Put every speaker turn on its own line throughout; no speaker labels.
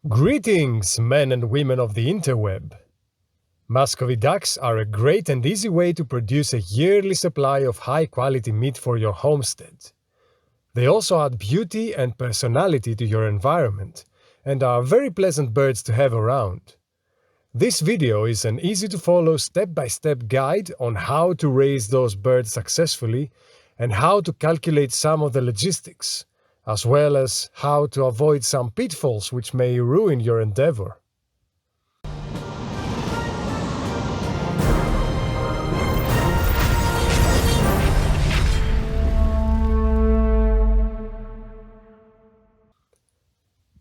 Greetings, men and women of the interweb. Muscovy ducks are a great and easy way to produce a yearly supply of high-quality meat for your homestead. They also add beauty and personality to your environment, and are very pleasant birds to have around. This video is an easy-to-follow step-by-step guide on how to raise those birds successfully and how to calculate some of the logistics, as well as how to avoid some pitfalls which may ruin your endeavor.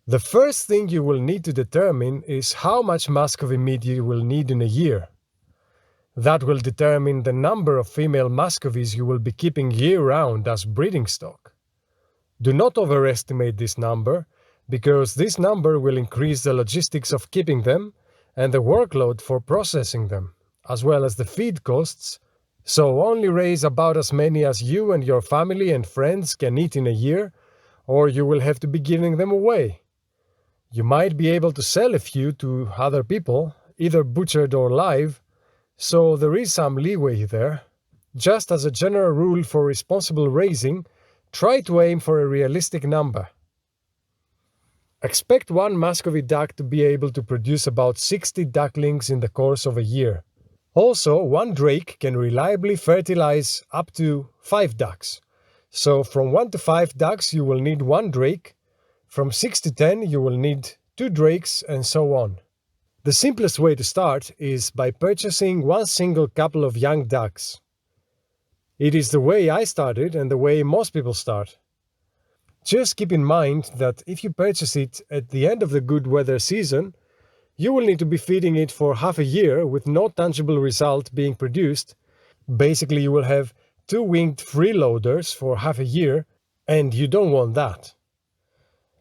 The first thing you will need to determine is how much Muscovy meat you will need in a year. That will determine the number of female Muscovies you will be keeping year-round as breeding stock. Do not overestimate this number, because this number will increase the logistics of keeping them and the workload for processing them, as well as the feed costs, so only raise about as many as you and your family and friends can eat in a year, or you will have to be giving them away. You might be able to sell a few to other people, either butchered or live, so there is some leeway there. Just as a general rule for responsible raising, try to aim for a realistic number. Expect one Muscovy duck to be able to produce about 60 ducklings in the course of a year. Also, one drake can reliably fertilize up to 5 ducks. So from 1 to 5 ducks you will need 1 drake, from 6 to 10 you will need 2 drakes, and so on. The simplest way to start is by purchasing one single couple of young ducks. It is the way I started and the way most people start. Just keep in mind that if you purchase it at the end of the good weather season, you will need to be feeding it for half a year with no tangible result being produced. Basically, you will have 2 winged freeloaders for half a year, and you don't want that.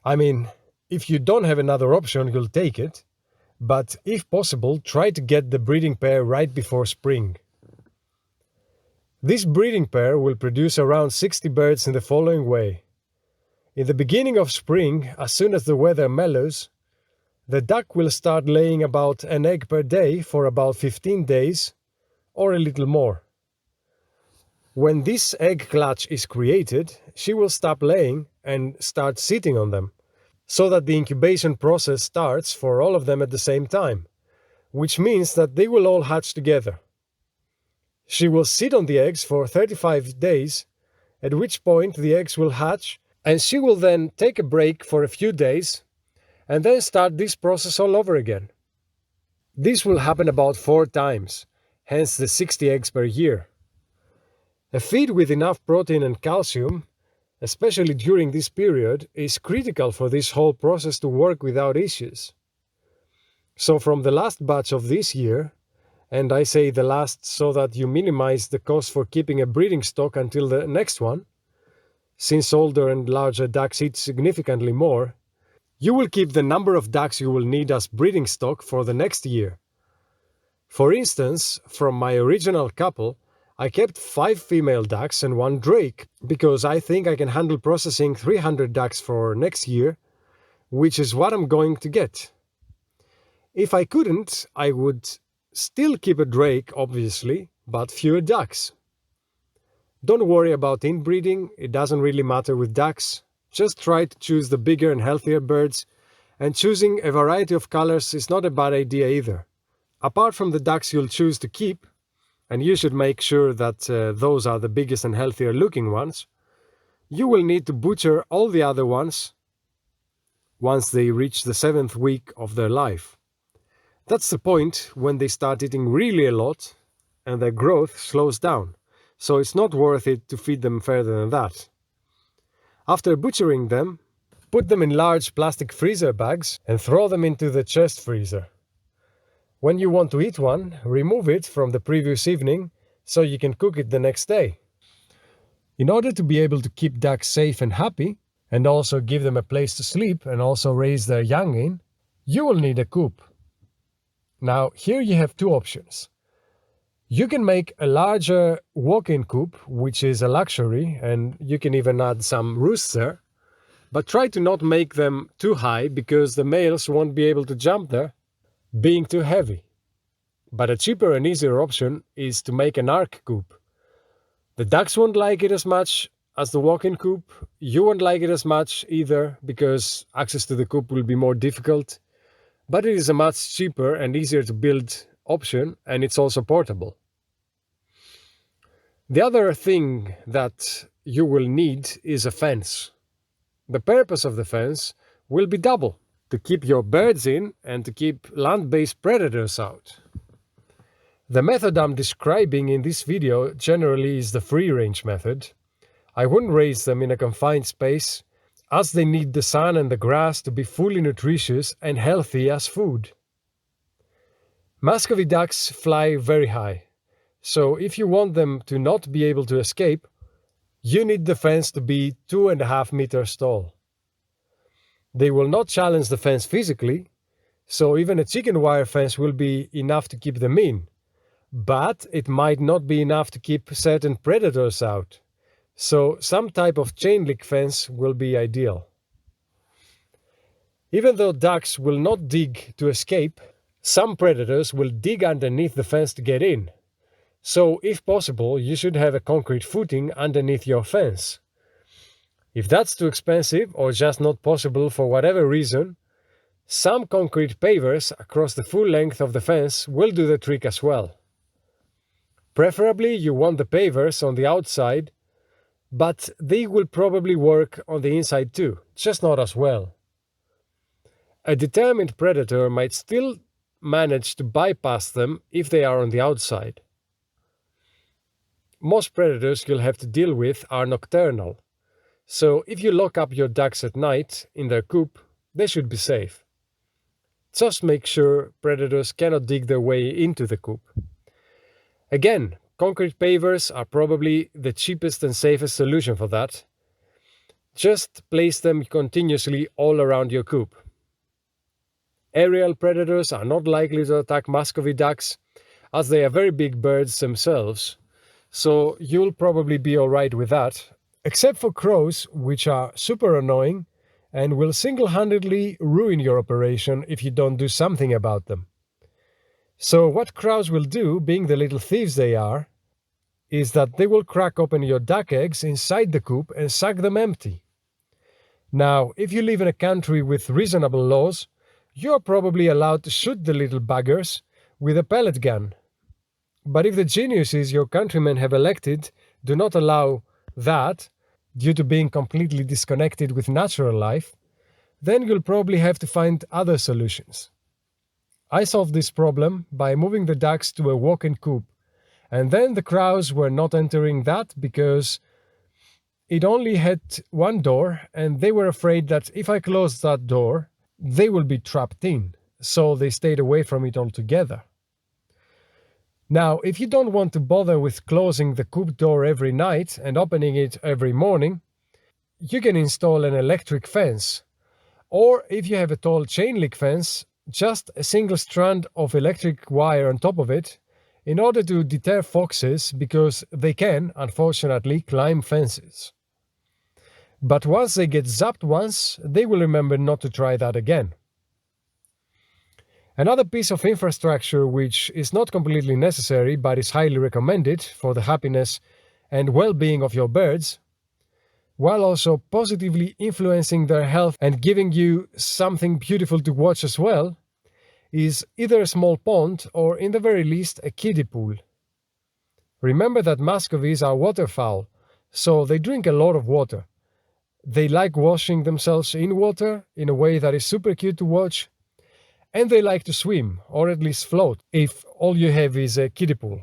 I mean, if you don't have another option, you'll take it, but if possible, try to get the breeding pair right before spring. This breeding pair will produce around 60 birds in the following way. In the beginning of spring, as soon as the weather mellows, the duck will start laying about an egg per day for about 15 days, or a little more. When this egg clutch is created, she will stop laying and start sitting on them, so that the incubation process starts for all of them at the same time, which means that they will all hatch together. She will sit on the eggs for 35 days, at which point the eggs will hatch, and she will then take a break for a few days, and then start this process all over again. This will happen about 4 times, hence the 60 eggs per year. A feed with enough protein and calcium, especially during this period, is critical for this whole process to work without issues. So from the last batch of this year, and I say the last so that you minimize the cost for keeping a breeding stock until the next one, since older and larger ducks eat significantly more, you will keep the number of ducks you will need as breeding stock for the next year. For instance, from my original couple, I kept 5 female ducks and 1 drake, because I think I can handle processing 300 ducks for next year, which is what I'm going to get. If I couldn't, I would still keep a drake, obviously, but fewer ducks. Don't worry about inbreeding, it doesn't really matter with ducks. Just try to choose the bigger and healthier birds, and choosing a variety of colors is not a bad idea either. Apart from the ducks you'll choose to keep, and you should make sure that those are the biggest and healthier looking ones, you will need to butcher all the other ones once they reach the 7th week of their life. That's the point when they start eating really a lot and their growth slows down, so it's not worth it to feed them further than that. After butchering them, put them in large plastic freezer bags and throw them into the chest freezer. When you want to eat one, remove it from the previous evening so you can cook it the next day. In order to be able to keep ducks safe and happy, and also give them a place to sleep and also raise their young in, you will need a coop. Now, here you have 2 options. You can make a larger walk-in coop, which is a luxury, and you can even add some roosts there. But try to not make them too high because the males won't be able to jump there, being too heavy. But a cheaper and easier option is to make an ark coop. The ducks won't like it as much as the walk-in coop. You won't like it as much either because access to the coop will be more difficult. But it is a much cheaper and easier to build option, and it's also portable. The other thing that you will need is a fence. The purpose of the fence will be double: to keep your birds in and to keep land-based predators out. The method I'm describing in this video generally is the free-range method. I wouldn't raise them in a confined space, as they need the sun and the grass to be fully nutritious and healthy as food. Muscovy ducks fly very high, so if you want them to not be able to escape, you need the fence to be 2.5 meters tall. They will not challenge the fence physically, so even a chicken wire fence will be enough to keep them in. But it might not be enough to keep certain predators out, so some type of chain link fence will be ideal. Even though ducks will not dig to escape, some predators will dig underneath the fence to get in. So if possible, you should have a concrete footing underneath your fence. If that's too expensive or just not possible for whatever reason, some concrete pavers across the full length of the fence will do the trick as well. Preferably you want the pavers on the outside, but they will probably work on the inside too, just not as well. A determined predator might still manage to bypass them if they are on the outside. Most predators you'll have to deal with are nocturnal, so if you lock up your ducks at night in their coop, they should be safe. Just make sure predators cannot dig their way into the coop. Again, concrete pavers are probably the cheapest and safest solution for that. Just place them continuously all around your coop. Aerial predators are not likely to attack Muscovy ducks, as they are very big birds themselves, so you'll probably be alright with that, except for crows, which are super annoying and will single-handedly ruin your operation if you don't do something about them. So what crows will do, being the little thieves they are, is that they will crack open your duck eggs inside the coop and suck them empty. Now, if you live in a country with reasonable laws, you are probably allowed to shoot the little buggers with a pellet gun. But if the geniuses your countrymen have elected do not allow that, due to being completely disconnected with natural life, then you'll probably have to find other solutions. I solved this problem by moving the ducks to a walk-in coop, and then the crows were not entering that because it only had one door, and they were afraid that if I closed that door, they will be trapped in, so they stayed away from it altogether. Now, if you don't want to bother with closing the coop door every night and opening it every morning, you can install an electric fence, or if you have a tall chain link fence, just a single strand of electric wire on top of it in order to deter foxes because they can, unfortunately, climb fences. But once they get zapped once, they will remember not to try that again. Another piece of infrastructure which is not completely necessary but is highly recommended for the happiness and well-being of your birds, while also positively influencing their health and giving you something beautiful to watch as well, is either a small pond or, in the very least, a kiddie pool. Remember that Muscovies are waterfowl, so they drink a lot of water. They like washing themselves in water in a way that is super cute to watch, and they like to swim, or at least float, if all you have is a kiddie pool.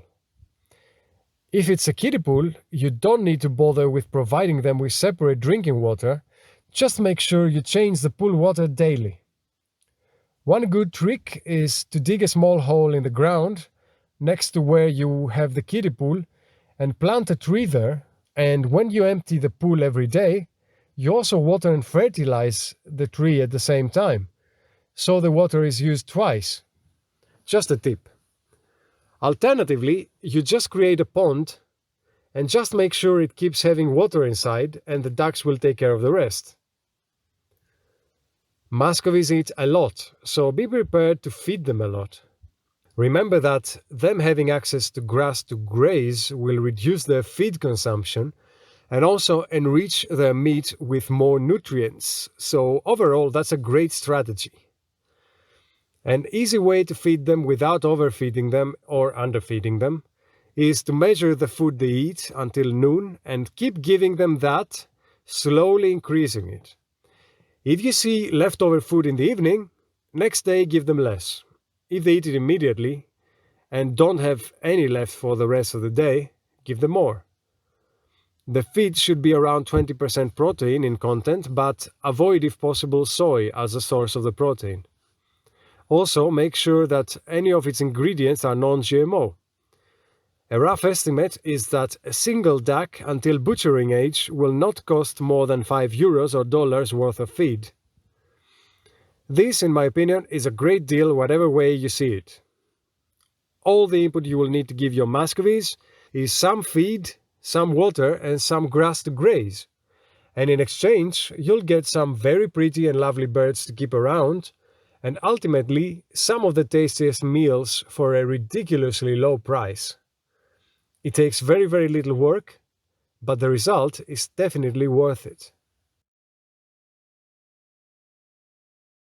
If it's a kiddie pool, you don't need to bother with providing them with separate drinking water, just make sure you change the pool water daily. One good trick is to dig a small hole in the ground next to where you have the kiddie pool and plant a tree there, and when you empty the pool every day, you also water and fertilize the tree at the same time, so the water is used twice. Just a tip. Alternatively, you just create a pond and just make sure it keeps having water inside and the ducks will take care of the rest. Muscovies eat a lot, so be prepared to feed them a lot. Remember that them having access to grass to graze will reduce their feed consumption and also enrich their meat with more nutrients. So, overall, that's a great strategy. An easy way to feed them without overfeeding them or underfeeding them is to measure the food they eat until noon and keep giving them that, slowly increasing it. If you see leftover food in the evening, next day give them less. If they eat it immediately and don't have any left for the rest of the day, give them more. The feed should be around 20% protein in content, but avoid if possible soy as a source of the protein. Also, make sure that any of its ingredients are non-GMO. A rough estimate is that a single duck until butchering age will not cost more than €5 or dollars worth of feed. This, in my opinion, is a great deal whatever way you see it. All the input you will need to give your Muscovies is some feed, some water, and some grass to graze. And in exchange, you'll get some very pretty and lovely birds to keep around, and ultimately, some of the tastiest meals for a ridiculously low price. It takes very, very little work, but the result is definitely worth it.